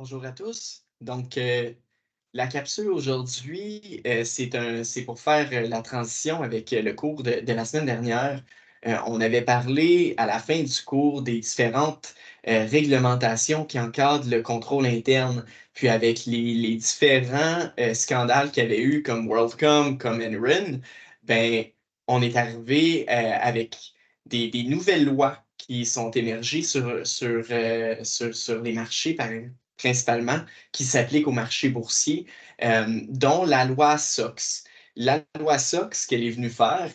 Bonjour à tous. La capsule aujourd'hui, c'est pour faire la transition avec le cours de la semaine dernière. On avait parlé à la fin du cours des différentes réglementations qui encadrent le contrôle interne, puis avec les différents scandales qu'il y avait eu comme WorldCom, comme Enron, ben, on est arrivé avec des nouvelles lois qui sont émergées sur les marchés, principalement, qui s'applique au marché boursier, dont la loi SOX. La loi SOX, ce qu'elle est venue faire,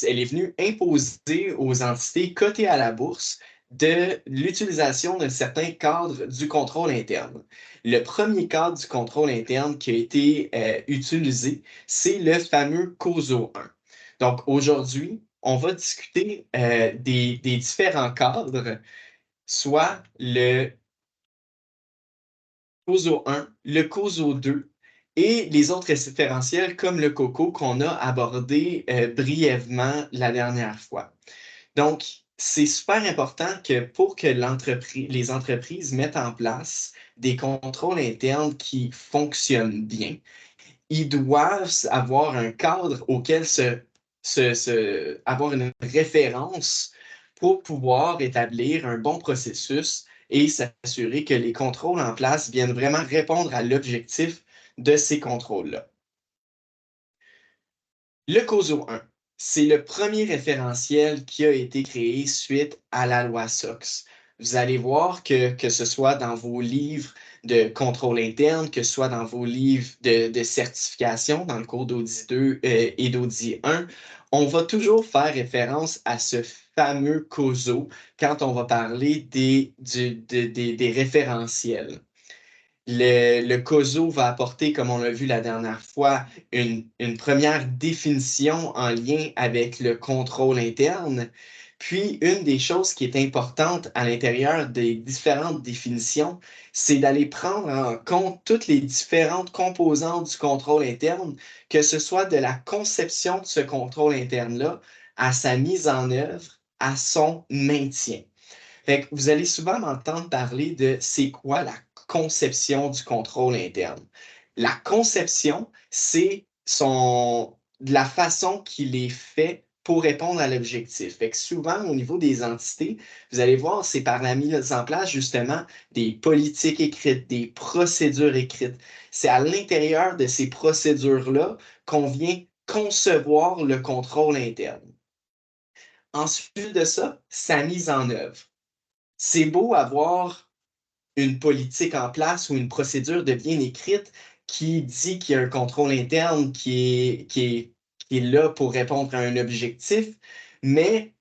elle est venue imposer aux entités cotées à la bourse de l'utilisation d'un certain cadre du contrôle interne. Le premier cadre du contrôle interne qui a été utilisé, c'est le fameux COSO 1. Donc aujourd'hui, on va discuter des différents cadres, soit le COSO 1, le COSO 2 et les autres référentiels comme le COCO qu'on a abordé brièvement la dernière fois. Donc, c'est super important que pour que les entreprises mettent en place des contrôles internes qui fonctionnent bien, ils doivent avoir un cadre auquel avoir une référence pour pouvoir établir un bon processus et s'assurer que les contrôles en place viennent vraiment répondre à l'objectif de ces contrôles-là. Le COSO 1, c'est le premier référentiel qui a été créé suite à la loi SOX. Vous allez voir que ce soit dans vos livres de contrôle interne, que ce soit dans vos livres de certification, dans le cours d'audit 2 et d'audit 1, on va toujours faire référence à ce fameux COSO quand on va parler des référentiels. Le COSO va apporter, comme on l'a vu la dernière fois, une première définition en lien avec le contrôle interne. Puis, une des choses qui est importante à l'intérieur des différentes définitions, c'est d'aller prendre en compte toutes les différentes composantes du contrôle interne, que ce soit de la conception de ce contrôle interne-là à sa mise en œuvre, à son maintien. Fait que vous allez souvent m'entendre parler de c'est quoi la conception du contrôle interne. La conception, c'est la façon qu'il est fait pour répondre à l'objectif. Fait que souvent, au niveau des entités, vous allez voir, c'est par la mise en place justement des politiques écrites, des procédures écrites. C'est à l'intérieur de ces procédures-là qu'on vient concevoir le contrôle interne. Ensuite de ça, sa mise en œuvre. C'est beau avoir une politique en place ou une procédure de bien écrite qui dit qu'il y a un contrôle interne qui est là pour répondre à un objectif, mais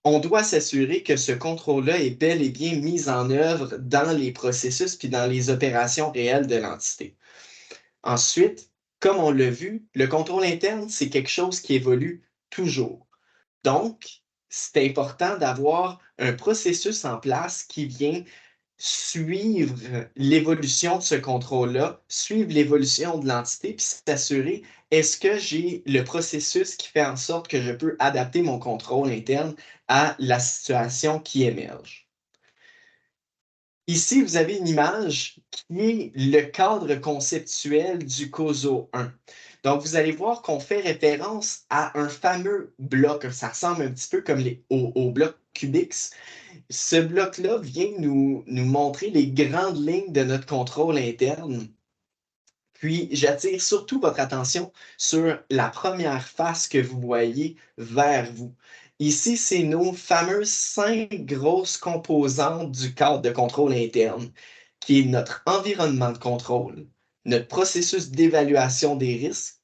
on doit s'assurer que ce contrôle-là est bel et bien mis en œuvre dans les processus puis dans les opérations réelles de l'entité. Ensuite, comme on l'a vu, le contrôle interne, c'est quelque chose qui évolue toujours. Donc, c'est important d'avoir un processus en place qui vient suivre l'évolution de ce contrôle-là, suivre l'évolution de l'entité, puis s'assurer, est-ce que j'ai le processus qui fait en sorte que je peux adapter mon contrôle interne à la situation qui émerge. Ici, vous avez une image qui est le cadre conceptuel du COSO 1. Donc, vous allez voir qu'on fait référence à un fameux bloc. Ça ressemble un petit peu comme au bloc Cubix. Ce bloc-là vient nous montrer les grandes lignes de notre contrôle interne. Puis, j'attire surtout votre attention sur la première face que vous voyez vers vous. Ici, c'est nos fameuses 5 grosses composantes du cadre de contrôle interne, qui est notre environnement de contrôle, notre processus d'évaluation des risques,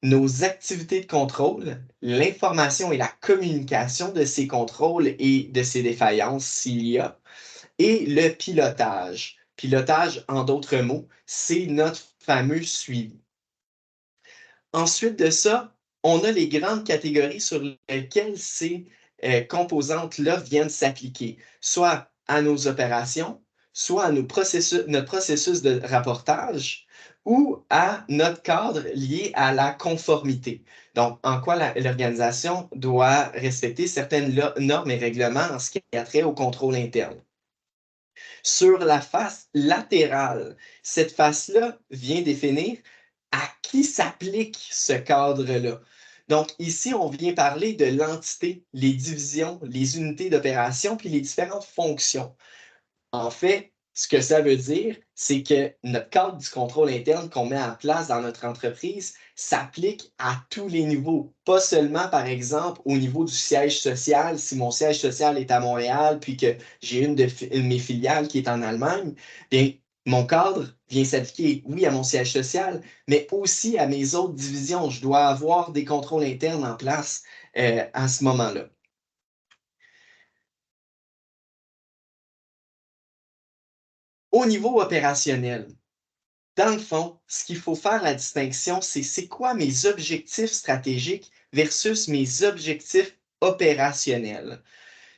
nos activités de contrôle, l'information et la communication de ces contrôles et de ces défaillances s'il y a, et le pilotage. Pilotage, en d'autres mots, c'est notre fameux suivi. Ensuite de ça, on a les grandes catégories sur lesquelles ces composantes-là viennent s'appliquer, soit à nos opérations, soit à notre processus de rapportage ou à notre cadre lié à la conformité. Donc, en quoi l'organisation doit respecter certaines normes et règlements en ce qui a trait au contrôle interne. Sur la face latérale, cette face-là vient définir à qui s'applique ce cadre-là. Donc ici, on vient parler de l'entité, les divisions, les unités d'opération, puis les différentes fonctions. En fait, ce que ça veut dire, c'est que notre cadre du contrôle interne qu'on met en place dans notre entreprise s'applique à tous les niveaux, pas seulement, par exemple, au niveau du siège social. Si mon siège social est à Montréal, puis que j'ai une de mes filiales qui est en Allemagne, bien, mon cadre vient s'appliquer, oui, à mon siège social, mais aussi à mes autres divisions. Je dois avoir des contrôles internes en place à ce moment-là. Au niveau opérationnel, dans le fond, ce qu'il faut faire la distinction, c'est quoi mes objectifs stratégiques versus mes objectifs opérationnels.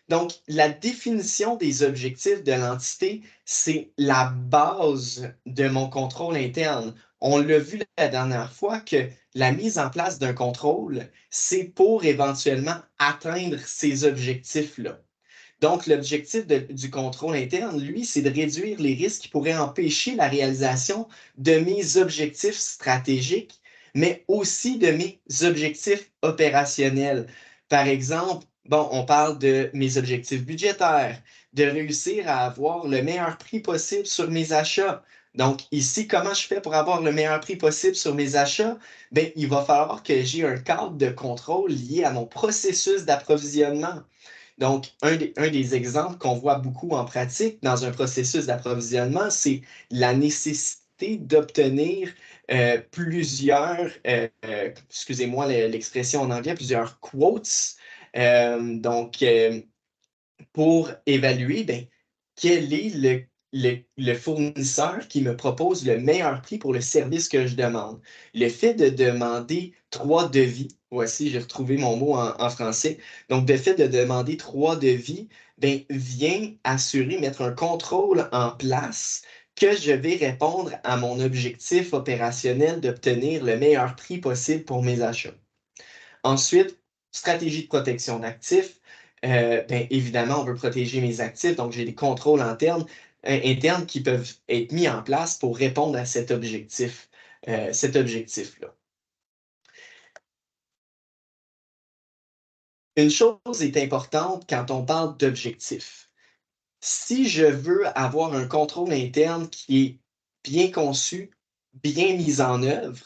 Donc, la définition des objectifs de l'entité, c'est la base de mon contrôle interne. On l'a vu la dernière fois que la mise en place d'un contrôle, c'est pour éventuellement atteindre ces objectifs-là. Donc, l'objectif du contrôle interne, lui, c'est de réduire les risques qui pourraient empêcher la réalisation de mes objectifs stratégiques, mais aussi de mes objectifs opérationnels. Par exemple, bon, on parle de mes objectifs budgétaires, de réussir à avoir le meilleur prix possible sur mes achats. Donc, ici, comment je fais pour avoir le meilleur prix possible sur mes achats? Bien, il va falloir que j'ai un cadre de contrôle lié à mon processus d'approvisionnement. Donc, un des exemples qu'on voit beaucoup en pratique dans un processus d'approvisionnement, c'est la nécessité d'obtenir excusez-moi l'expression en anglais, plusieurs quotes. Donc, pour évaluer ben, quel est le fournisseur qui me propose le meilleur prix pour le service que je demande. Le fait de demander trois devis, voici, j'ai retrouvé mon mot en français, donc le fait de demander trois devis ben, vient assurer, mettre un contrôle en place que je vais répondre à mon objectif opérationnel d'obtenir le meilleur prix possible pour mes achats. Ensuite, stratégie de protection d'actifs. Bien, évidemment, on veut protéger mes actifs, donc j'ai des contrôles internes qui peuvent être mis en place pour répondre à cet objectif-là. Une chose est importante quand on parle d'objectifs. Si je veux avoir un contrôle interne qui est bien conçu, bien mis en œuvre,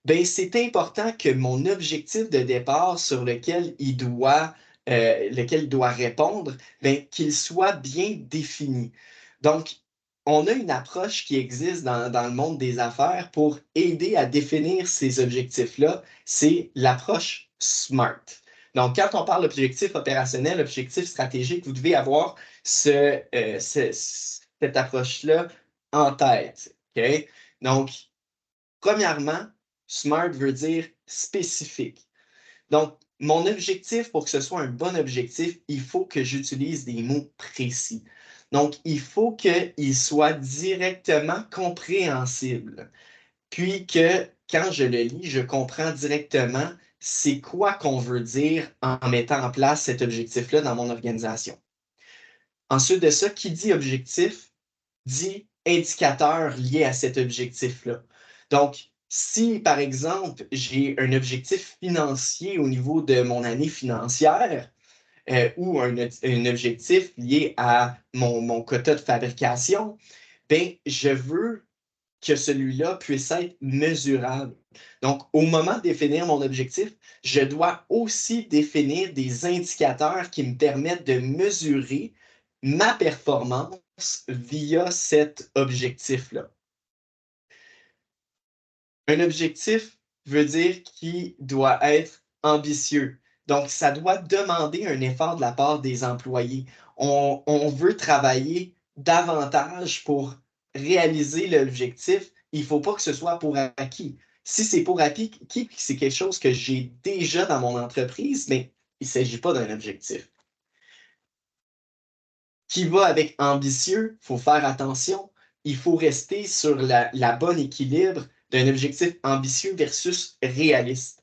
ben c'est important que mon objectif de départ sur lequel il doit répondre, ben, qu'il soit bien défini. Donc, on a une approche qui existe dans le monde des affaires pour aider à définir ces objectifs-là. C'est l'approche SMART. Donc, quand on parle d'objectif opérationnel, objectif stratégique, vous devez avoir cette approche-là en tête. OK? Donc, premièrement, SMART veut dire spécifique. Donc, mon objectif, pour que ce soit un bon objectif, il faut que j'utilise des mots précis. Donc, il faut qu'il soit directement compréhensible. Puis que quand je le lis, je comprends directement c'est quoi qu'on veut dire en mettant en place cet objectif-là dans mon organisation. Ensuite de ça, qui dit objectif dit indicateur lié à cet objectif-là. Donc, si, par exemple, j'ai un objectif financier au niveau de mon année financière ou un objectif lié à mon quota de fabrication, ben, je veux que celui-là puisse être mesurable. Donc, au moment de définir mon objectif, je dois aussi définir des indicateurs qui me permettent de mesurer ma performance via cet objectif-là. Un objectif veut dire qu'il doit être ambitieux. Donc, ça doit demander un effort de la part des employés. On veut travailler davantage pour réaliser l'objectif. Il ne faut pas que ce soit pour acquis. Si c'est pour acquis, c'est quelque chose que j'ai déjà dans mon entreprise, mais il ne s'agit pas d'un objectif. Qui va avec ambitieux, il faut faire attention. Il faut rester sur la bonne équilibre d'un objectif ambitieux versus réaliste.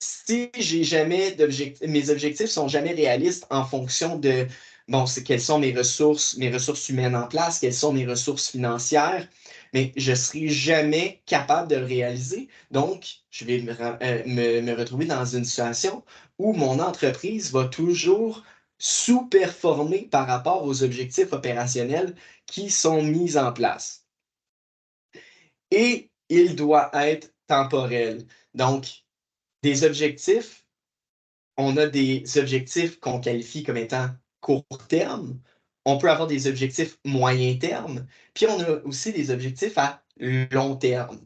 Si j'ai jamais d'objectifs, mes objectifs sont jamais réalistes en fonction de bon, c'est quelles sont mes ressources humaines en place, quelles sont mes ressources financières, mais je ne serai jamais capable de le réaliser. Donc, je vais me retrouver dans une situation où mon entreprise va toujours sous-performer par rapport aux objectifs opérationnels qui sont mis en place. Et il doit être temporel. Donc, des objectifs, on a des objectifs qu'on qualifie comme étant court terme. On peut avoir des objectifs moyen terme. Puis on a aussi des objectifs à long terme.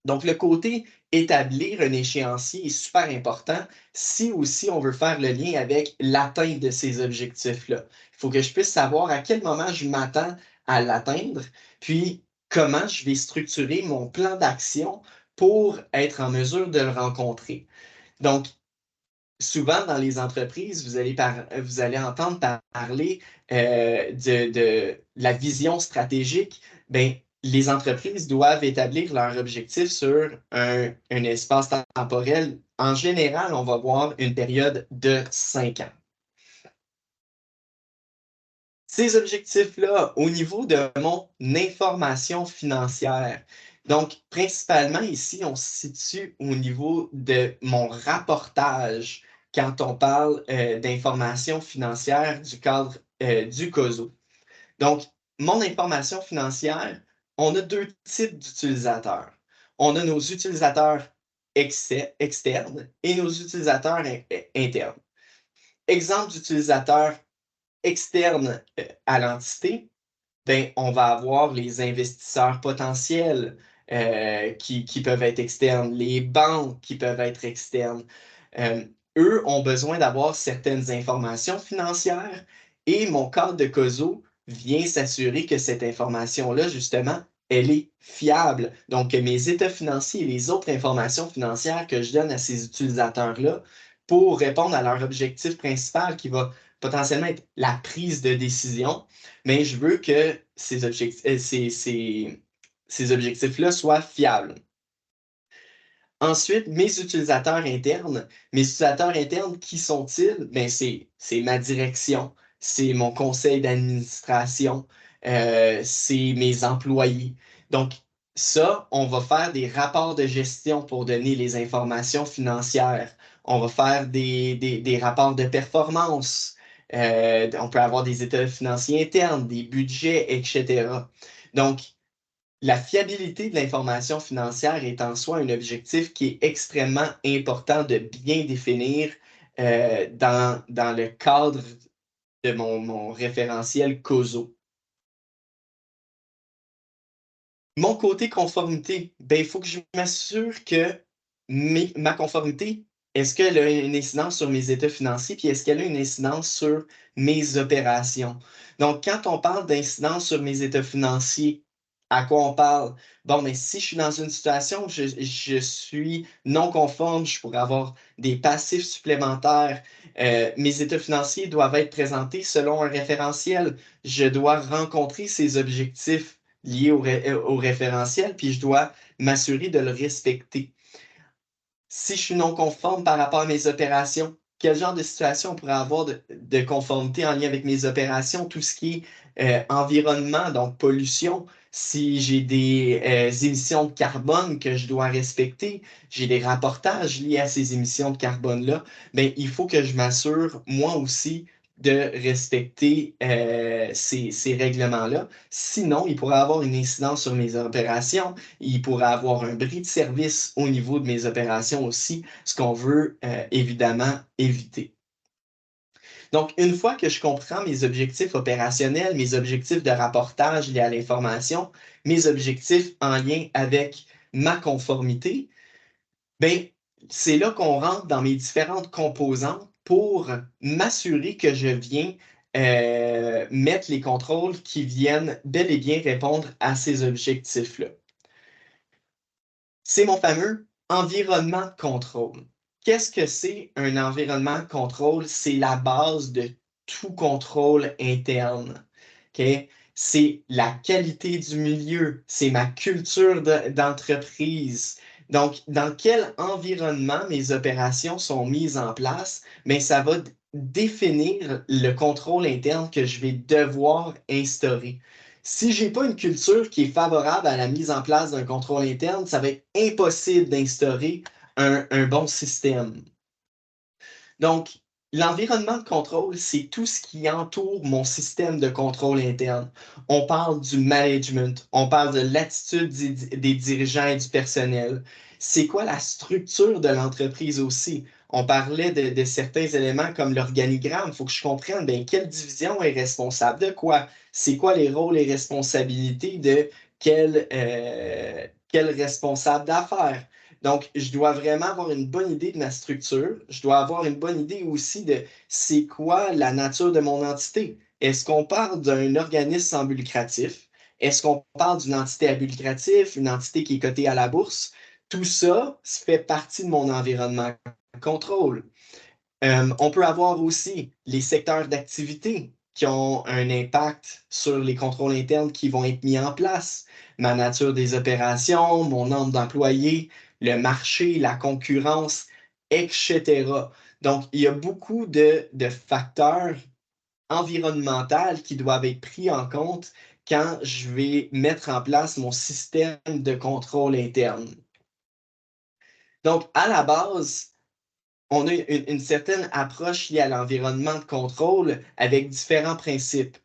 Donc, le côté établir un échéancier est super important si aussi on veut faire le lien avec l'atteinte de ces objectifs-là. Il faut que je puisse savoir à quel moment je m'attends à l'atteindre, puis comment je vais structurer mon plan d'action pour être en mesure de le rencontrer. Donc, souvent dans les entreprises, vous allez entendre parler de la vision stratégique. Bien, les entreprises doivent établir leur objectif sur un espace temporel. En général, on va voir une période de 5 ans. Ces objectifs-là, au niveau de mon information financière, donc principalement ici, on se situe au niveau de mon rapportage quand on parle d'information financière du cadre du COSO. Donc, mon information financière, on a deux types d'utilisateurs. On a nos utilisateurs externes et nos utilisateurs internes. Exemple d'utilisateur externe à l'entité, ben, on va avoir les investisseurs potentiels qui peuvent être externes, les banques qui peuvent être externes. Euh, Eux ont besoin d'avoir certaines informations financières et mon cadre de COSO vient s'assurer que cette information-là, justement, elle est fiable. Donc, que mes états financiers et les autres informations financières que je donne à ces utilisateurs-là pour répondre à leur objectif principal qui va potentiellement être la prise de décision, mais je veux que ces objectifs-là soient fiables. Ensuite, mes utilisateurs internes, qui sont-ils? Ben, c'est ma direction, c'est mon conseil d'administration, c'est mes employés. Donc, ça, on va faire des rapports de gestion pour donner les informations financières. On va faire des rapports de performance. On peut avoir des états financiers internes, des budgets, etc. Donc, la fiabilité de l'information financière est en soi un objectif qui est extrêmement important de bien définir dans le cadre de mon référentiel COSO. Mon côté conformité, ben, il faut que je m'assure que ma conformité, est-ce qu'elle a une incidence sur mes états financiers, puis est-ce qu'elle a une incidence sur mes opérations? Donc, quand on parle d'incidence sur mes états financiers, à quoi on parle? Bon, mais si je suis dans une situation où je suis non conforme, je pourrais avoir des passifs supplémentaires. Mes états financiers doivent être présentés selon un référentiel. Je dois rencontrer ces objectifs liés au référentiel, puis je dois m'assurer de le respecter. Si je suis non conforme par rapport à mes opérations, quel genre de situation on pourrait avoir de conformité en lien avec mes opérations, tout ce qui est environnement, donc pollution, si j'ai des émissions de carbone que je dois respecter, j'ai des rapportages liés à ces émissions de carbone-là, bien, il faut que je m'assure, moi aussi, de respecter ces règlements-là. Sinon, il pourrait avoir une incidence sur mes opérations, il pourrait avoir un bris de service au niveau de mes opérations aussi, ce qu'on veut évidemment éviter. Donc, une fois que je comprends mes objectifs opérationnels, mes objectifs de rapportage liés à l'information, mes objectifs en lien avec ma conformité, ben, c'est là qu'on rentre dans mes différentes composantes pour m'assurer que je viens mettre les contrôles qui viennent bel et bien répondre à ces objectifs-là. C'est mon fameux environnement de contrôle. Qu'est-ce que c'est un environnement de contrôle? C'est la base de tout contrôle interne. Okay? C'est la qualité du milieu, c'est ma culture d'entreprise. Donc, dans quel environnement mes opérations sont mises en place, mais ça va définir le contrôle interne que je vais devoir instaurer. Si je n'ai pas une culture qui est favorable à la mise en place d'un contrôle interne, ça va être impossible d'instaurer un bon système. Donc, l'environnement de contrôle, c'est tout ce qui entoure mon système de contrôle interne. On parle du management, on parle de l'attitude des dirigeants et du personnel. C'est quoi la structure de l'entreprise aussi? On parlait de certains éléments comme l'organigramme. Il faut que je comprenne bien, quelle division est responsable de quoi? C'est quoi les rôles et responsabilités de quel responsable d'affaires? Donc, je dois vraiment avoir une bonne idée de ma structure. Je dois avoir une bonne idée aussi de c'est quoi la nature de mon entité. Est-ce qu'on parle d'un organisme sans but lucratif? Est-ce qu'on parle d'une entité à but lucratif, une entité qui est cotée à la bourse? Tout ça fait partie de mon environnement de contrôle. On peut avoir aussi les secteurs d'activité qui ont un impact sur les contrôles internes qui vont être mis en place. Ma nature des opérations, mon nombre d'employés, le marché, la concurrence, etc. Donc, il y a beaucoup de facteurs environnementaux qui doivent être pris en compte quand je vais mettre en place mon système de contrôle interne. Donc, à la base, on a une certaine approche liée à l'environnement de contrôle avec différents principes.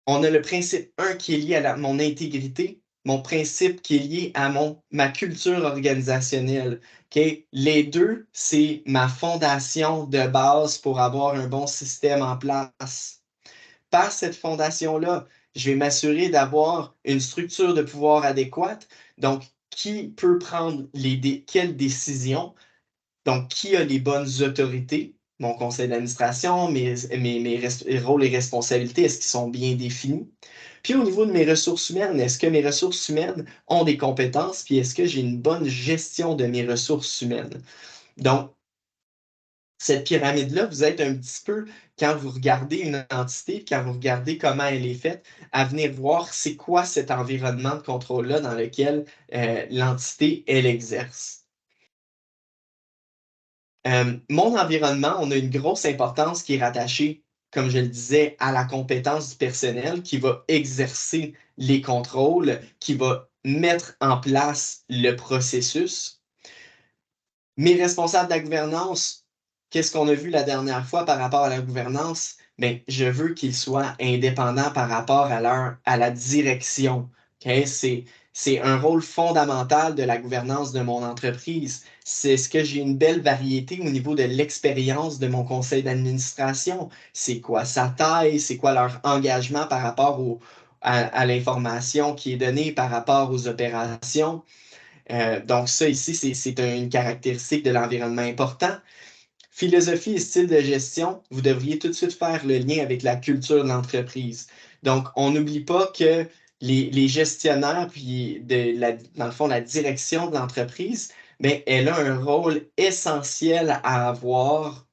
On a le principe 1 qui est lié à mon intégrité, mon principe qui est lié à ma culture organisationnelle. Okay? Les deux, c'est ma fondation de base pour avoir un bon système en place. Par cette fondation-là, je vais m'assurer d'avoir une structure de pouvoir adéquate. Donc, qui peut prendre quelles décisions? Donc, qui a les bonnes autorités? Mon conseil d'administration, mes rôles et responsabilités, est-ce qu'ils sont bien définis? Puis au niveau de mes ressources humaines, est-ce que mes ressources humaines ont des compétences? Puis est-ce que j'ai une bonne gestion de mes ressources humaines? Donc, cette pyramide-là, vous êtes un petit peu, quand vous regardez une entité, quand vous regardez comment elle est faite, à venir voir c'est quoi cet environnement de contrôle-là dans lequel l'entité, elle exerce. Mon environnement, on a une grosse importance qui est rattachée, comme je le disais, à la compétence du personnel qui va exercer les contrôles, qui va mettre en place le processus. Mes responsables de la gouvernance, qu'est-ce qu'on a vu la dernière fois par rapport à la gouvernance? Bien, je veux qu'ils soient indépendants par rapport à la direction. Okay? C'est un rôle fondamental de la gouvernance de mon entreprise. C'est ce que j'ai une belle variété au niveau de l'expérience de mon conseil d'administration. C'est quoi sa taille? C'est quoi leur engagement par rapport à l'information qui est donnée par rapport aux opérations? Donc, ça ici, c'est une caractéristique de l'environnement important. Philosophie et style de gestion, vous devriez tout de suite faire le lien avec la culture de l'entreprise. Donc, on n'oublie pas que les gestionnaires, puis dans le fond, la direction de l'entreprise, bien, elle a un rôle essentiel à avoir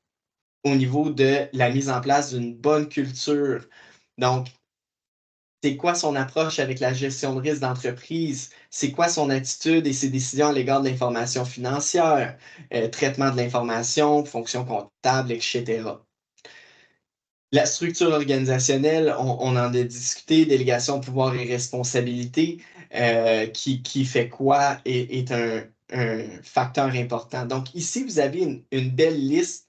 au niveau de la mise en place d'une bonne culture. Donc, c'est quoi son approche avec la gestion de risque d'entreprise, c'est quoi son attitude et ses décisions à l'égard de l'information financière, traitement de l'information, fonction comptable, etc. La structure organisationnelle, on en a discuté, délégation, pouvoir et responsabilité, qui fait quoi est un facteur important. Donc ici, vous avez une belle liste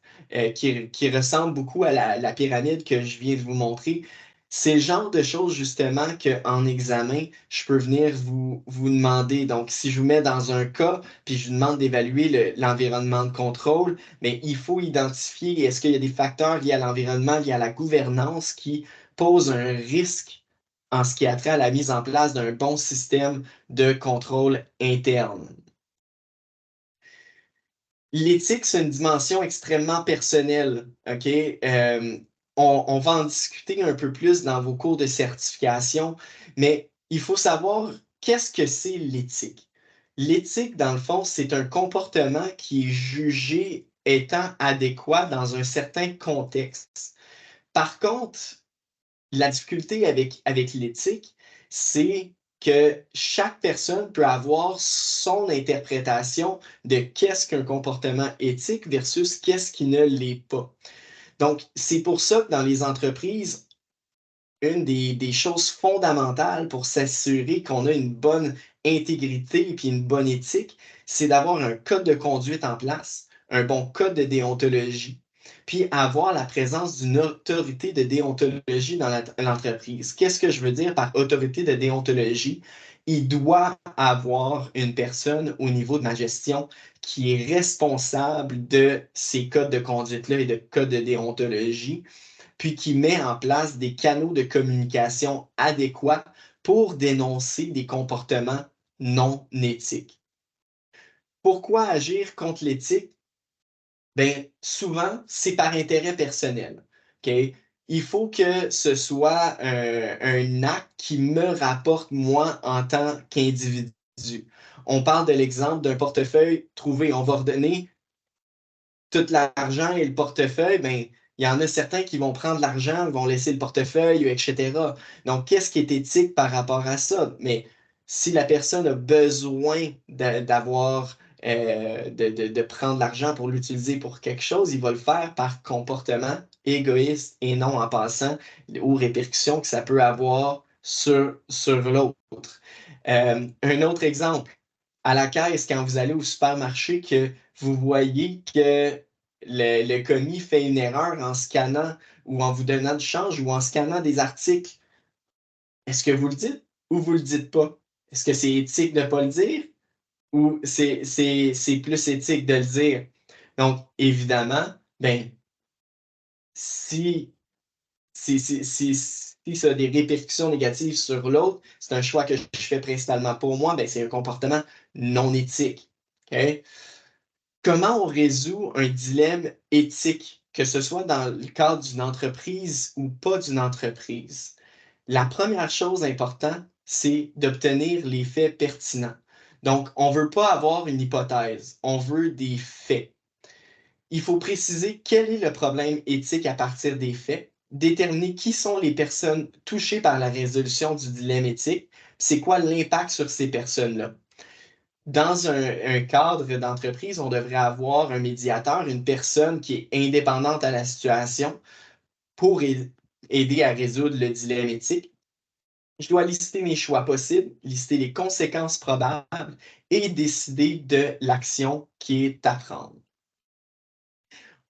qui ressemble beaucoup à la pyramide que je viens de vous montrer. C'est le genre de choses justement qu'en examen, je peux venir vous demander. Donc, si je vous mets dans un cas, puis je vous demande d'évaluer l'environnement de contrôle, mais il faut identifier est-ce qu'il y a des facteurs liés à l'environnement, liés à la gouvernance qui posent un risque en ce qui a trait à la mise en place d'un bon système de contrôle interne. L'éthique, c'est une dimension extrêmement personnelle. OK? On va en discuter un peu plus dans vos cours de certification, mais il faut savoir qu'est-ce que c'est l'éthique. L'éthique, dans le fond, c'est un comportement qui est jugé étant adéquat dans un certain contexte. Par contre, la difficulté avec l'éthique, c'est que chaque personne peut avoir son interprétation de qu'est-ce qu'un comportement éthique versus qu'est-ce qui ne l'est pas. Donc, c'est pour ça que dans les entreprises, une des choses fondamentales pour s'assurer qu'on a une bonne intégrité et puis une bonne éthique, c'est d'avoir un code de conduite en place, un bon code de déontologie, puis avoir la présence d'une autorité de déontologie dans l'entreprise. Qu'est-ce que je veux dire par autorité de déontologie? Il doit avoir une personne au niveau de ma gestion qui est responsable de ces codes de conduite-là et de codes de déontologie, puis qui met en place des canaux de communication adéquats pour dénoncer des comportements non éthiques. Pourquoi agir contre l'éthique? Bien, souvent, c'est par intérêt personnel. OK? Il faut que ce soit un acte qui me rapporte moi en tant qu'individu. On parle de l'exemple d'un portefeuille trouvé. On va redonner tout l'argent et le portefeuille, ben, il y en a certains qui vont prendre l'argent, vont laisser le portefeuille, etc. Donc, qu'est-ce qui est éthique par rapport à ça? Mais si la personne a besoin d'avoir, de prendre l'argent pour l'utiliser pour quelque chose, il va le faire par comportement égoïste et non en passant aux répercussions que ça peut avoir sur l'autre. Un autre exemple, à la caisse, quand vous allez au supermarché, que vous voyez que le commis fait une erreur en scannant ou en vous donnant du change ou en scannant des articles, est-ce que vous le dites ou vous le dites pas? Est-ce que c'est éthique de ne pas le dire ou c'est plus éthique de le dire? Donc, évidemment, ben, si si ça a des répercussions négatives sur l'autre, c'est un choix que je fais principalement pour moi, ben, c'est un comportement non éthique. OK? Comment on résout un dilemme éthique, que ce soit dans le cadre d'une entreprise ou pas d'une entreprise? La première chose importante, c'est d'obtenir les faits pertinents. Donc, on ne veut pas avoir une hypothèse, on veut des faits. Il faut préciser quel est le problème éthique à partir des faits, déterminer qui sont les personnes touchées par la résolution du dilemme éthique, c'est quoi l'impact sur ces personnes-là. Dans un cadre d'entreprise, on devrait avoir un médiateur, une personne qui est indépendante à la situation pour aider à résoudre le dilemme éthique. Je dois lister mes choix possibles, lister les conséquences probables et décider de l'action qui est à prendre.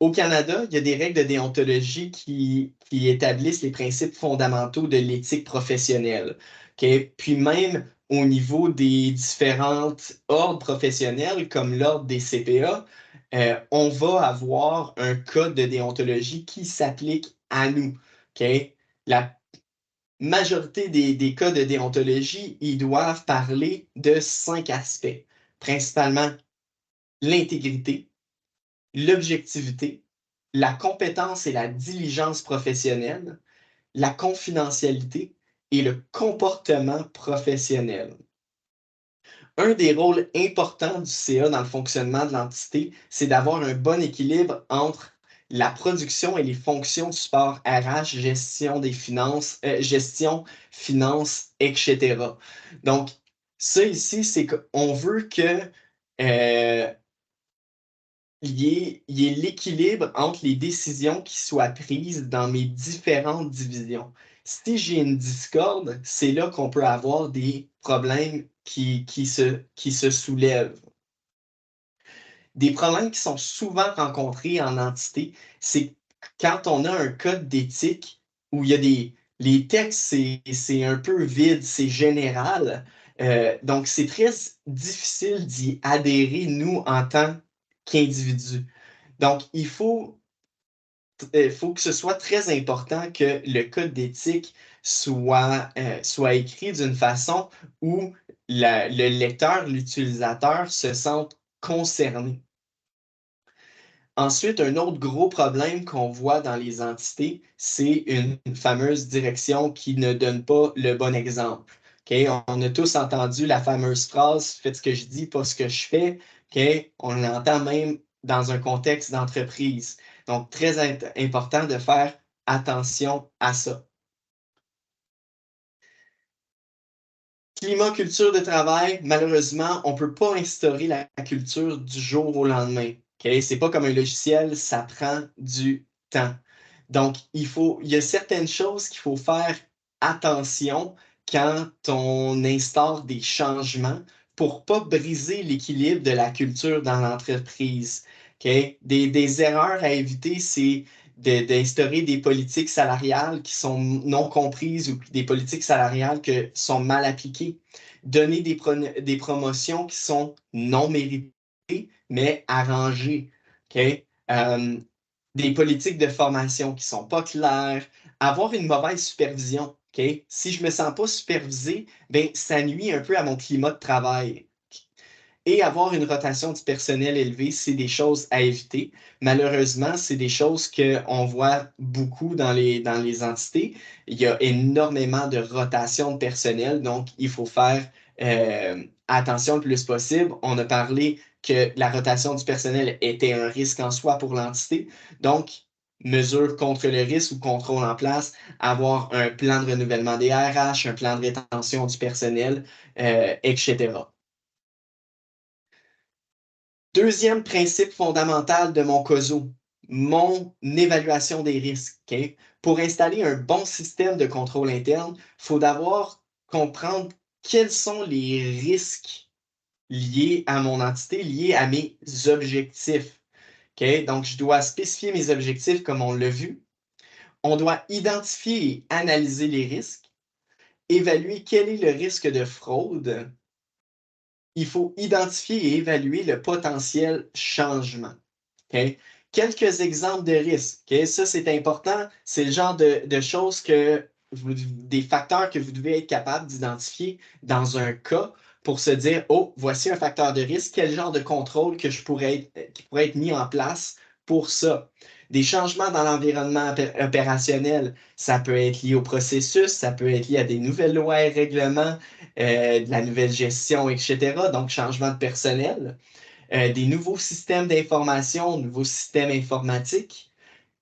Au Canada, il y a des règles de déontologie qui établissent les principes fondamentaux de l'éthique professionnelle. Okay? Puis même au niveau des différentes ordres professionnels, comme l'ordre des CPA, on va avoir un code de déontologie qui s'applique à nous. Okay? La majorité des codes de déontologie, ils doivent parler de 5 aspects, principalement l'intégrité, l'objectivité, la compétence et la diligence professionnelle, la confidentialité et le comportement professionnel. Un des rôles importants du CA dans le fonctionnement de l'entité, c'est d'avoir un bon équilibre entre la production et les fonctions de support RH, gestion des finances, gestion, finances, etc. Donc, ça ici, c'est qu'on veut que il y ait l'équilibre entre les décisions qui soient prises dans mes différentes divisions. Si j'ai une discorde, c'est là qu'on peut avoir des problèmes qui se soulèvent. Des problèmes qui sont souvent rencontrés en entité, c'est quand on a un code d'éthique où il y a les textes, c'est un peu vide, c'est général. Donc, c'est très difficile d'y adhérer, nous, en tant qu'individus. Donc, faut que ce soit très important que le code d'éthique soit écrit d'une façon où le lecteur, l'utilisateur se sente concerné. Ensuite, un autre gros problème qu'on voit dans les entités, c'est une fameuse direction qui ne donne pas le bon exemple. Okay? On a tous entendu la fameuse phrase « Faites ce que je dis, pas ce que je fais ». Okay? On l'entend même dans un contexte d'entreprise. Donc, très important de faire attention à ça. Climat, culture de travail, malheureusement, on ne peut pas instaurer la culture du jour au lendemain. Okay? Ce n'est pas comme un logiciel, ça prend du temps. Donc, il y a certaines choses qu'il faut faire attention quand on instaure des changements pour ne pas briser l'équilibre de la culture dans l'entreprise. OK? Des erreurs à éviter, c'est d'instaurer des politiques salariales qui sont non comprises ou des politiques salariales qui sont mal appliquées. Donner des promotions qui sont non méritées, mais arrangées. OK? Des politiques de formation qui ne sont pas claires, avoir une mauvaise supervision. OK? Si je ne me sens pas supervisé, ben, ça nuit un peu à mon climat de travail. Et avoir une rotation du personnel élevée, c'est des choses à éviter. Malheureusement, c'est des choses qu'on voit beaucoup dans les entités. Il y a énormément de rotation de personnel, donc il faut faire attention le plus possible. On a parlé que la rotation du personnel était un risque en soi pour l'entité. Donc, mesures contre le risque ou contrôle en place, avoir un plan de renouvellement des RH, un plan de rétention du personnel, etc. Deuxième principe fondamental de mon COSO, mon évaluation des risques. OK? Pour installer un bon système de contrôle interne, il faut d'abord comprendre quels sont les risques liés à mon entité, liés à mes objectifs. OK? Donc, je dois spécifier mes objectifs comme on l'a vu. On doit identifier et analyser les risques, évaluer quel est le risque de fraude. Il faut identifier et évaluer le potentiel changement. OK? Quelques exemples de risques. OK? Ça, c'est important. C'est le genre de choses des facteurs que vous devez être capable d'identifier dans un cas pour se dire, oh, voici un facteur de risque, quel genre de contrôle qui pourrait être mis en place pour ça. Des changements dans l'environnement opérationnel, ça peut être lié au processus, ça peut être lié à des nouvelles lois et règlements, de la nouvelle gestion, etc. Donc, changement de personnel. Des nouveaux systèmes d'information, nouveaux systèmes informatiques,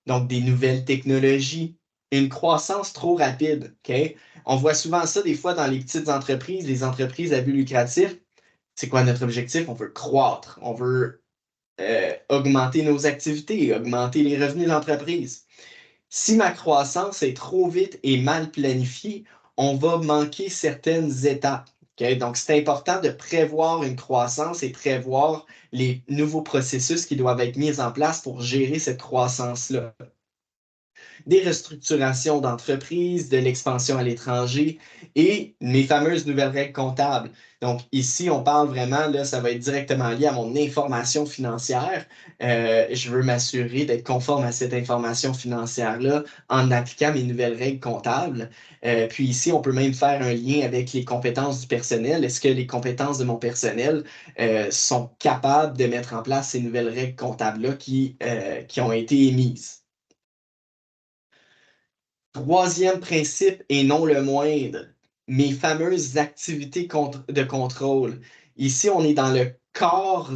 donc des nouvelles technologies, une croissance trop rapide. OK? On voit souvent ça des fois dans les petites entreprises, les entreprises à but lucratif. C'est quoi notre objectif? On veut croître, on veut augmenter nos activités, augmenter les revenus de l'entreprise. Si ma croissance est trop vite et mal planifiée, on va manquer certaines étapes. Okay? Donc, c'est important de prévoir une croissance et prévoir les nouveaux processus qui doivent être mis en place pour gérer cette croissance-là. Des restructurations d'entreprises, de l'expansion à l'étranger et mes fameuses nouvelles règles comptables. Donc ici, on parle vraiment, là, ça va être directement lié à mon information financière. Je veux m'assurer d'être conforme à cette information financière-là en appliquant mes nouvelles règles comptables. Puis ici, on peut même faire un lien avec les compétences du personnel. Est-ce que les compétences de mon personnel sont capables de mettre en place ces nouvelles règles comptables-là qui ont été émises? Troisième principe et non le moindre, mes fameuses activités de contrôle. Ici, on est dans le corps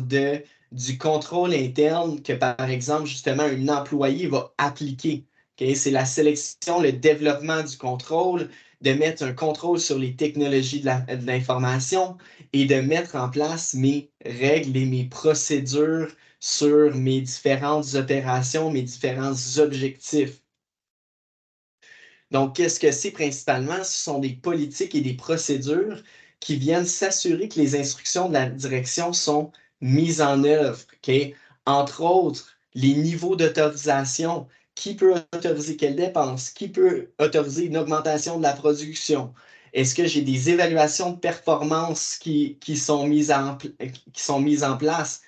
du contrôle interne que, par exemple, justement, un employé va appliquer. Okay? C'est la sélection, le développement du contrôle, de mettre un contrôle sur les technologies de l'information et de mettre en place mes règles et mes procédures sur mes différentes opérations, mes différents objectifs. Donc, qu'est-ce que c'est principalement? Ce sont des politiques et des procédures qui viennent s'assurer que les instructions de la direction sont mises en œuvre. OK? Entre autres, les niveaux d'autorisation. Qui peut autoriser quelles dépenses? Qui peut autoriser une augmentation de la production? Est-ce que j'ai des évaluations de performance qui sont qui sont mises en place?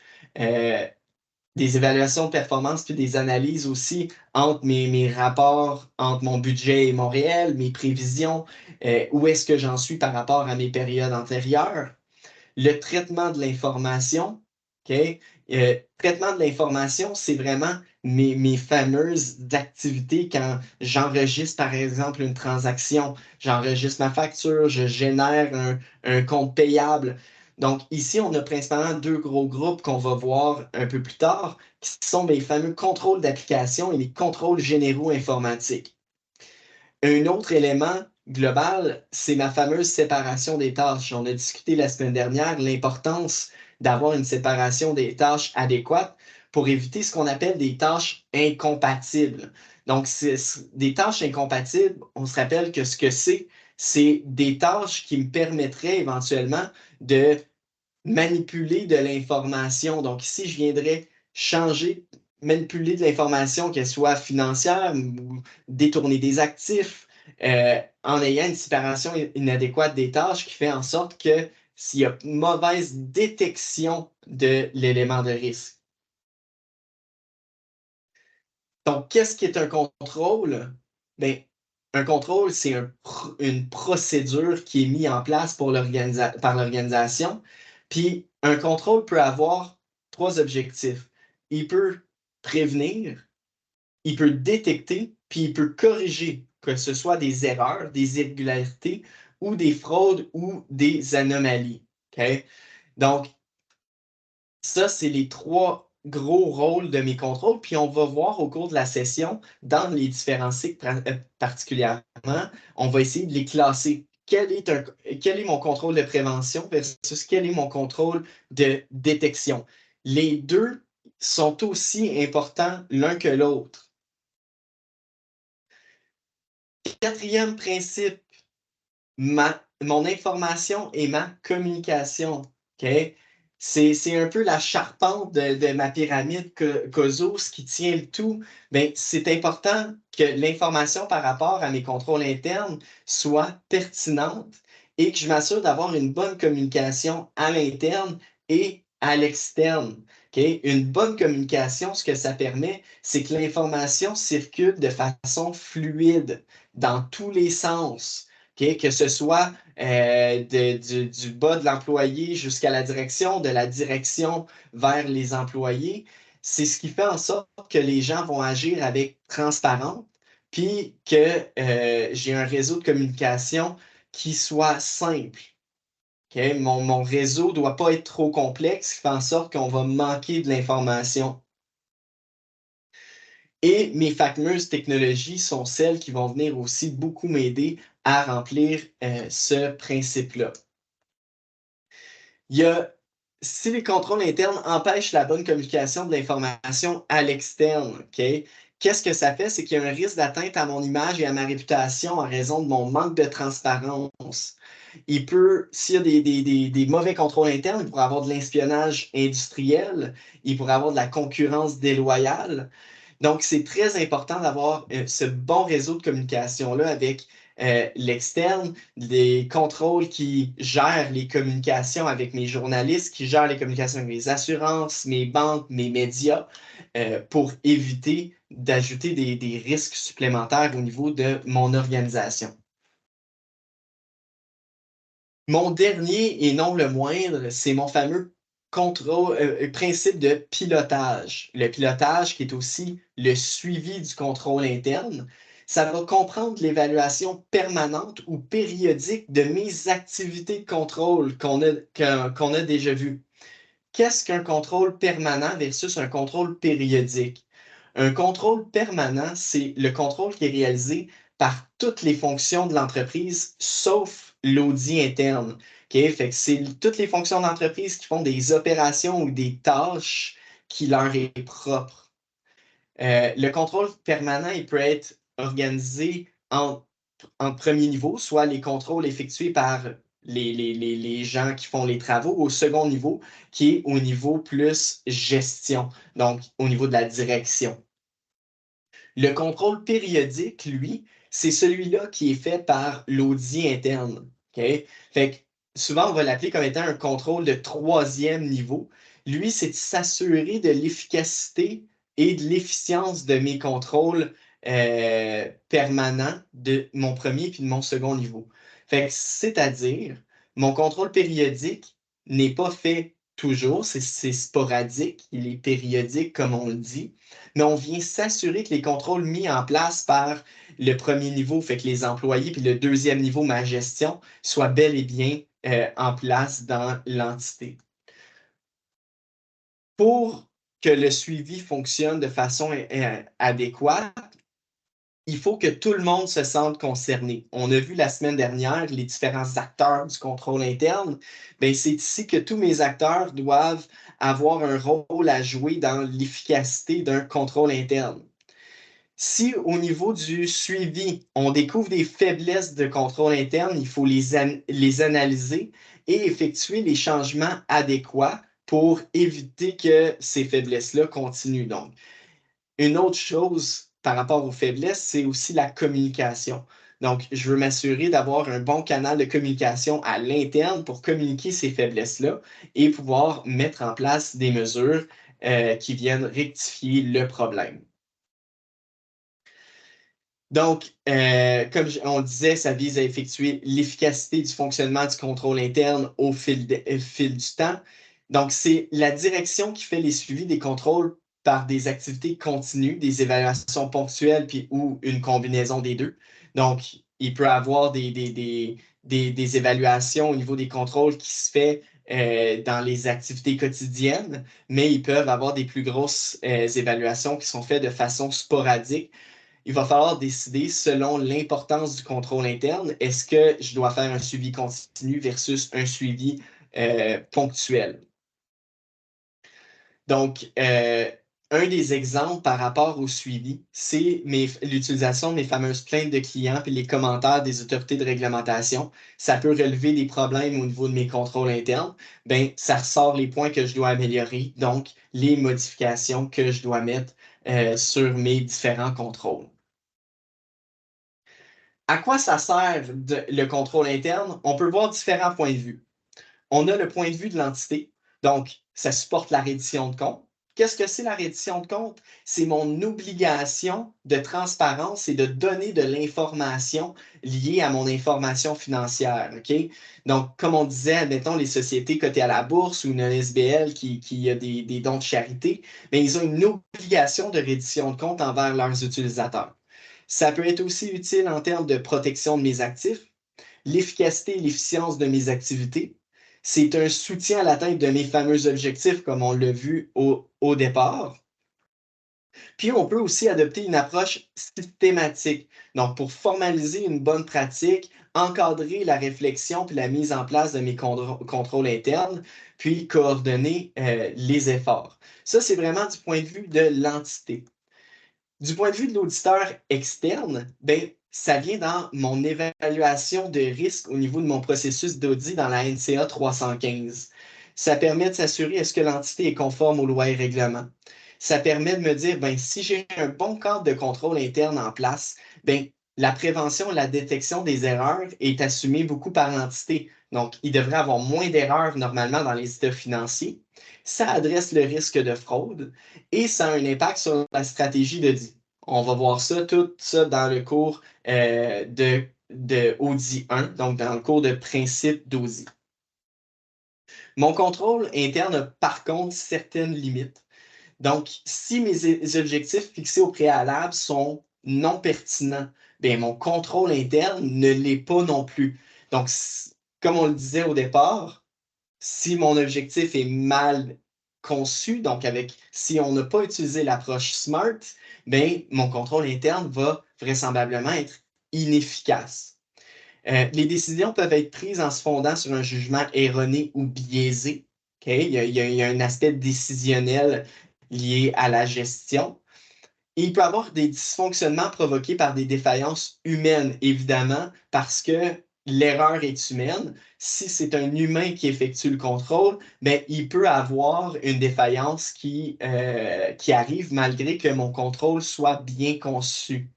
Des évaluations de performance puis des analyses aussi entre mes rapports, entre mon budget et mon réel, mes prévisions, où est-ce que j'en suis par rapport à mes périodes antérieures. Le traitement de l'information, OK? Traitement de l'information, c'est vraiment mes fameuses activités quand j'enregistre, par exemple, une transaction, j'enregistre ma facture, je génère un compte payable. Donc, ici, on a principalement deux gros groupes qu'on va voir un peu plus tard, qui sont mes fameux contrôles d'application et les contrôles généraux informatiques. Un autre élément global, c'est ma fameuse séparation des tâches. On a discuté la semaine dernière l'importance d'avoir une séparation des tâches adéquate pour éviter ce qu'on appelle des tâches incompatibles. Donc, des tâches incompatibles, on se rappelle que ce que c'est des tâches qui me permettraient éventuellement de manipuler de l'information. Donc, ici, je viendrais changer, manipuler de l'information, qu'elle soit financière ou détourner des actifs, en ayant une séparation inadéquate des tâches qui fait en sorte que s'il y a mauvaise détection de l'élément de risque. Donc, qu'est-ce qui est un contrôle? Bien, un contrôle, c'est une procédure qui est mise en place par l'organisation. Puis, un contrôle peut avoir trois objectifs. Il peut prévenir, il peut détecter, puis il peut corriger, que ce soit des erreurs, des irrégularités ou des fraudes ou des anomalies. OK? Donc, ça, c'est les trois gros rôles de mes contrôles. Puis on va voir au cours de la session, dans les différents cycles particulièrement, on va essayer de les classer. Quel est mon contrôle de prévention versus quel est mon contrôle de détection? Les deux sont aussi importants l'un que l'autre. Quatrième principe, mon information et ma communication. OK? C'est un peu la charpente de ma pyramide Cosos qui tient le tout. Bien, c'est important que l'information par rapport à mes contrôles internes soit pertinente et que je m'assure d'avoir une bonne communication à l'interne et à l'externe. OK? Une bonne communication, ce que ça permet, c'est que l'information circule de façon fluide dans tous les sens. Okay? Que ce soit du bas de l'employé jusqu'à la direction, de la direction vers les employés. C'est ce qui fait en sorte que les gens vont agir avec transparence, puis que j'ai un réseau de communication qui soit simple. Okay? Mon réseau ne doit pas être trop complexe, ce qui fait en sorte qu'on va manquer de l'information. Et mes fameuses technologies sont celles qui vont venir aussi beaucoup m'aider à remplir ce principe-là. Il y a, si les contrôles internes empêchent la bonne communication de l'information à l'externe, OK? Qu'est-ce que ça fait? C'est qu'il y a un risque d'atteinte à mon image et à ma réputation en raison de mon manque de transparence. S'il y a des mauvais contrôles internes, il pourrait y avoir de l'espionnage industriel, il pourrait y avoir de la concurrence déloyale. Donc, c'est très important d'avoir ce bon réseau de communication-là avec l'externe, des contrôles qui gèrent les communications avec mes journalistes, qui gèrent les communications avec mes assurances, mes banques, mes médias, pour éviter d'ajouter des risques supplémentaires au niveau de mon organisation. Mon dernier et non le moindre, c'est mon fameux principe de pilotage. Le pilotage qui est aussi le suivi du contrôle interne. Ça va comprendre l'évaluation permanente ou périodique de mes activités de contrôle qu'on a déjà vues. Qu'est-ce qu'un contrôle permanent versus un contrôle périodique? Un contrôle permanent, c'est le contrôle qui est réalisé par toutes les fonctions de l'entreprise, sauf l'audit interne. Okay? Fait que c'est toutes les fonctions de l'entreprise qui font des opérations ou des tâches qui leur est propre. Le contrôle permanent, il peut être organisé en premier niveau, soit les contrôles effectués par les gens qui font les travaux, au second niveau, qui est au niveau plus gestion, donc au niveau de la direction. Le contrôle périodique, lui, c'est celui-là qui est fait par l'audit interne. Okay? Fait que souvent, on va l'appeler comme étant un contrôle de troisième niveau. Lui, c'est de s'assurer de l'efficacité et de l'efficience de mes contrôles permanents de mon premier puis de mon second niveau. Fait que, c'est-à-dire, mon contrôle périodique n'est pas fait toujours, c'est sporadique, il est périodique comme on le dit, mais on vient s'assurer que les contrôles mis en place par le premier niveau, fait que les employés, puis le deuxième niveau, ma gestion, soient bel et bien en place dans l'entité. Pour que le suivi fonctionne de façon adéquate, il faut que tout le monde se sente concerné. On a vu la semaine dernière les différents acteurs du contrôle interne. Bien, c'est ici que tous mes acteurs doivent avoir un rôle à jouer dans l'efficacité d'un contrôle interne. Si au niveau du suivi, on découvre des faiblesses de contrôle interne, il faut les analyser et effectuer les changements adéquats pour éviter que ces faiblesses-là continuent. Donc, une autre chose par rapport aux faiblesses, c'est aussi la communication. Donc, je veux m'assurer d'avoir un bon canal de communication à l'interne pour communiquer ces faiblesses-là et pouvoir mettre en place des mesures qui viennent rectifier le problème. Donc, comme on le disait, ça vise à effectuer l'efficacité du fonctionnement du contrôle interne au fil du temps. Donc, c'est la direction qui fait les suivis des contrôles par des activités continues, des évaluations ponctuelles, puis ou une combinaison des deux. Donc, il peut y avoir des évaluations au niveau des contrôles qui se fait dans les activités quotidiennes, mais ils peuvent avoir des plus grosses évaluations qui sont faites de façon sporadique. Il va falloir décider selon l'importance du contrôle interne. Est-ce que je dois faire un suivi continu versus un suivi ponctuel? Donc, un des exemples par rapport au suivi, c'est l'utilisation de mes fameuses plaintes de clients et les commentaires des autorités de réglementation. Ça peut relever des problèmes au niveau de mes contrôles internes. Bien, ça ressort les points que je dois améliorer, donc les modifications que je dois mettre sur mes différents contrôles. À quoi ça sert le contrôle interne? On peut voir différents points de vue. On a le point de vue de l'entité, donc ça supporte la reddition de compte. Qu'est-ce que c'est la reddition de compte? C'est mon obligation de transparence et de donner de l'information liée à mon information financière. OK? Donc, comme on disait, admettons les sociétés cotées à la bourse ou une SBL qui a des dons de charité, bien, ils ont une obligation de reddition de compte envers leurs utilisateurs. Ça peut être aussi utile en termes de protection de mes actifs, l'efficacité et l'efficience de mes activités. C'est un soutien à l'atteinte de mes fameux objectifs, comme on l'a vu au départ. Puis, on peut aussi adopter une approche systématique. Donc, pour formaliser une bonne pratique, encadrer la réflexion puis la mise en place de mes contrôles internes, puis coordonner les efforts. Ça, c'est vraiment du point de vue de l'entité. Du point de vue de l'auditeur externe, ben, ça vient dans mon évaluation de risque au niveau de mon processus d'audit dans la NCA 315. Ça permet de s'assurer est-ce que l'entité est conforme aux lois et règlements. Ça permet de me dire, ben, si j'ai un bon cadre de contrôle interne en place, ben, la prévention et la détection des erreurs est assumée beaucoup par l'entité. Donc, il devrait avoir moins d'erreurs normalement dans les états financiers. Ça adresse le risque de fraude et ça a un impact sur la stratégie d'audit. On va voir ça, tout ça dans le cours de Audit 1, donc dans le cours de principe d'audit. Mon contrôle interne a par contre certaines limites. Donc, si mes objectifs fixés au préalable sont non pertinents, bien, mon contrôle interne ne l'est pas non plus. Donc, comme on le disait au départ, si mon objectif est mal conçu, donc si on n'a pas utilisé l'approche SMART, bien, mon contrôle interne va vraisemblablement être inefficace. Les décisions peuvent être prises en se fondant sur un jugement erroné ou biaisé. Okay? Il y a un aspect décisionnel lié à la gestion. Et il peut y avoir des dysfonctionnements provoqués par des défaillances humaines, évidemment, parce que l'erreur est humaine. Si c'est un humain qui effectue le contrôle, bien, il peut avoir une défaillance qui arrive malgré que mon contrôle soit bien conçu.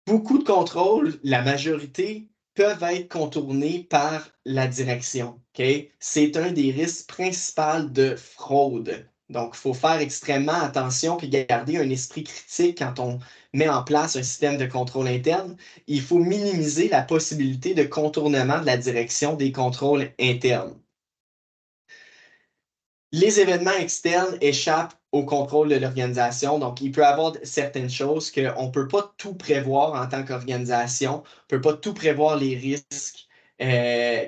Beaucoup de contrôles, la majorité, peuvent être contournés par la direction. Okay? C'est un des risques principaux de fraude. Donc, il faut faire extrêmement attention et garder un esprit critique quand on met en place un système de contrôle interne. Il faut minimiser la possibilité de contournement de la direction des contrôles internes. Les événements externes échappent au contrôle de l'organisation. Donc, il peut y avoir certaines choses qu'on ne peut pas tout prévoir en tant qu'organisation. On ne peut pas tout prévoir les risques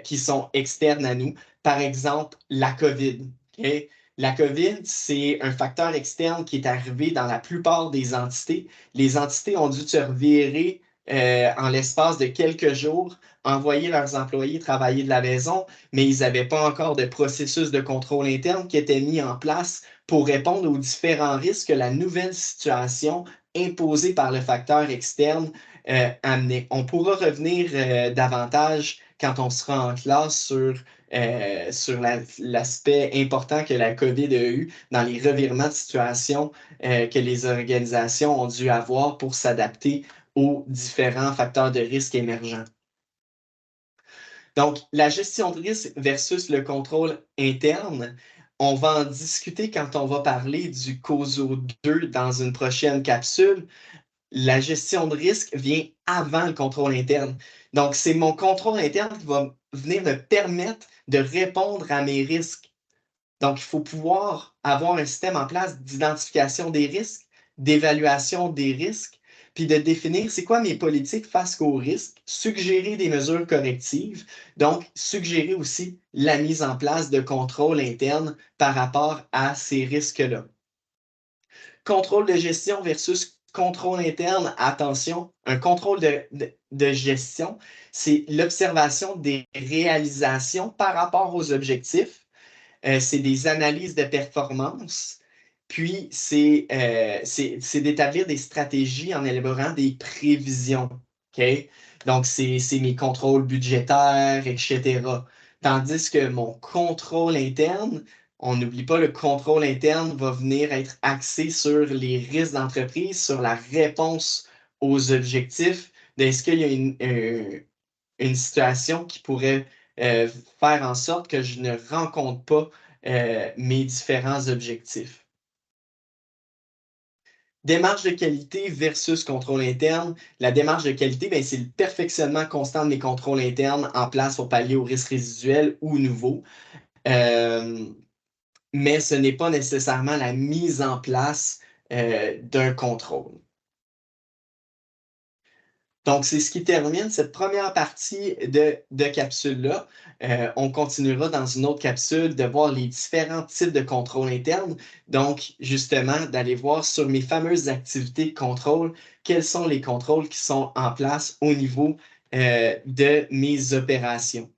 qui sont externes à nous. Par exemple, la COVID. Okay? La COVID, c'est un facteur externe qui est arrivé dans la plupart des entités. Les entités ont dû se revirer en l'espace de quelques jours, envoyer leurs employés travailler de la maison, mais ils n'avaient pas encore de processus de contrôle interne qui était mis en place pour répondre aux différents risques que la nouvelle situation imposée par le facteur externe amenait. On pourra revenir davantage quand on sera en classe sur l'aspect important que la COVID a eu dans les revirements de situation que les organisations ont dû avoir pour s'adapter aux différents facteurs de risque émergents. Donc, la gestion de risque versus le contrôle interne, on va en discuter quand on va parler du COSO 2 dans une prochaine capsule. La gestion de risque vient avant le contrôle interne. Donc, c'est mon contrôle interne qui va venir me permettre de répondre à mes risques. Donc, il faut pouvoir avoir un système en place d'identification des risques, d'évaluation des risques, puis de définir c'est quoi mes politiques face aux risques, suggérer des mesures correctives, donc suggérer aussi la mise en place de contrôles internes par rapport à ces risques-là. Contrôle de gestion versus contrôle interne, attention, un contrôle de gestion, c'est l'observation des réalisations par rapport aux objectifs. C'est des analyses de performance, puis c'est d'établir des stratégies en élaborant des prévisions. OK? Donc, c'est mes contrôles budgétaires, etc. Tandis que mon contrôle interne, on n'oublie pas, le contrôle interne va venir être axé sur les risques d'entreprise, sur la réponse aux objectifs. Est-ce qu'il y a une situation qui pourrait faire en sorte que je ne rencontre pas mes différents objectifs? Démarche de qualité versus contrôle interne. La démarche de qualité, ben, c'est le perfectionnement constant de mes contrôles internes en place pour pallier aux risques résiduels ou nouveaux. Euh, mais ce n'est pas nécessairement la mise en place d'un contrôle. Donc, c'est ce qui termine cette première partie de capsule-là. On continuera dans une autre capsule de voir les différents types de contrôle interne. Donc, justement, d'aller voir sur mes fameuses activités de contrôle, quels sont les contrôles qui sont en place au niveau de mes opérations.